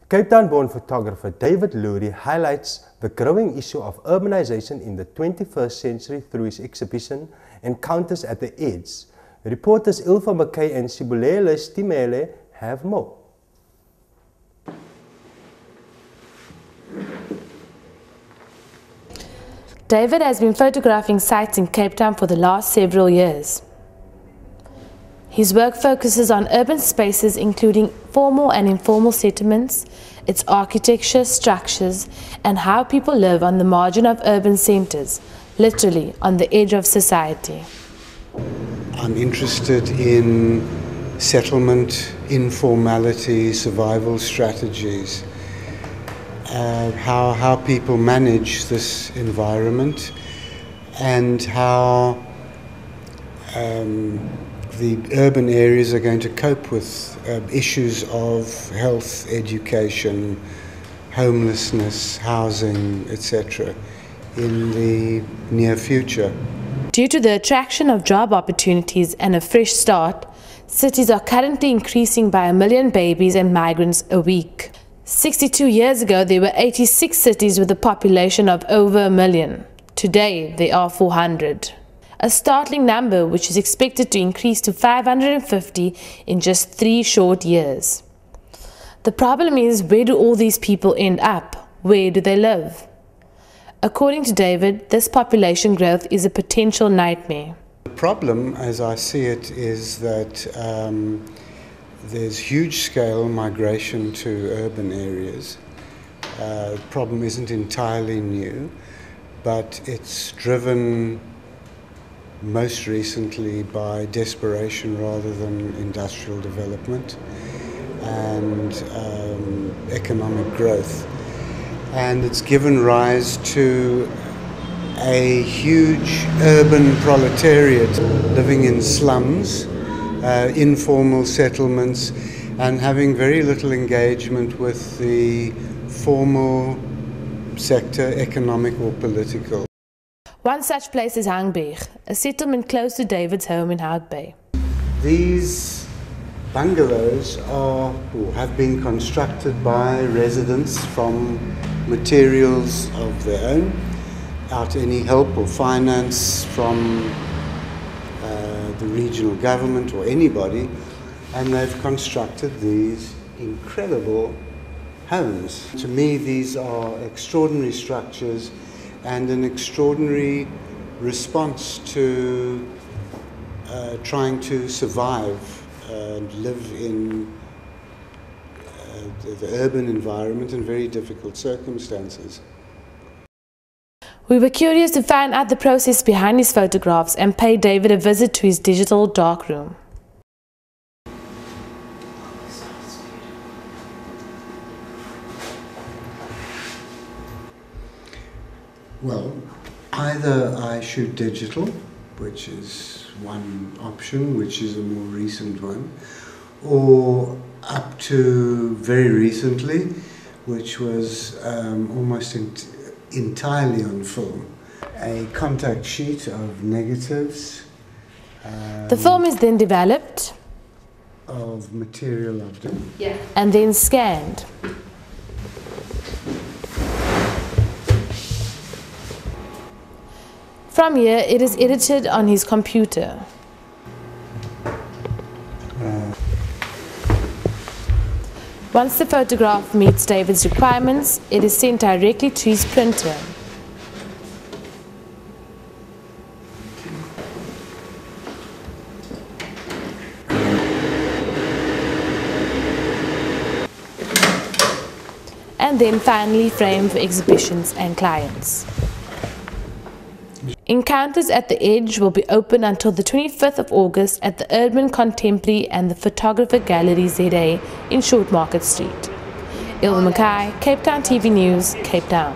Cape Town-born photographer David Lurie highlights the growing issue of urbanization in the 21st century through his exhibition Encounters at the Edge. Reporters Ilva McKay and Sibulele Stimele have more. David has been photographing sites in Cape Town for the last several years. His work focuses on urban spaces including formal and informal settlements, its architecture, structures, and how people live on the margin of urban centers, literally on the edge of society. I'm interested in settlement, informality, survival strategies, how people manage this environment, and how the urban areas are going to cope with issues of health, education, homelessness, housing, etc. in the near future. Due to the attraction of job opportunities and a fresh start, cities are currently increasing by 1 million babies and migrants a week. 62 years ago, there were 86 cities with a population of over 1 million. Today, there are 400. A startling number which is expected to increase to 550 in just 3 short years. The problem is, where do all these people end up? Where do they live? According to David, this population growth is a potential nightmare. The problem, as I see it, is that there's huge-scale migration to urban areas. The problem isn't entirely new, but it's driven most recently by desperation rather than industrial development and economic growth. And it's given rise to a huge urban proletariat living in slums, informal settlements, and having very little engagement with the formal sector, economic or political. One such place is Hangberg, a settlement close to David's home in Hout Bay. These bungalows are or have been constructed by residents from materials of their own, without any help or finance from the regional government or anybody, and they've constructed these incredible homes. To me, these are extraordinary structures and an extraordinary response to trying to survive and live in the urban environment in very difficult circumstances. We were curious to find out the process behind his photographs and paid David a visit to his digital darkroom. Well, either I shoot digital, which is one option, which is a more recent one, or up to very recently, which was almost entirely on film. A contact sheet of negatives. The film is then developed of material I've done. Yeah. And then scanned. From here, it is edited on his computer. Once the photograph meets David's requirements, it is sent directly to his printer. And then finally framed for exhibitions and clients. Encounters at the Edge will be open until the 25th of August at the Urban Contemporary and the Photographer Gallery ZA in Short Market Street. Ilva McKay, Cape Town TV News, Cape Town.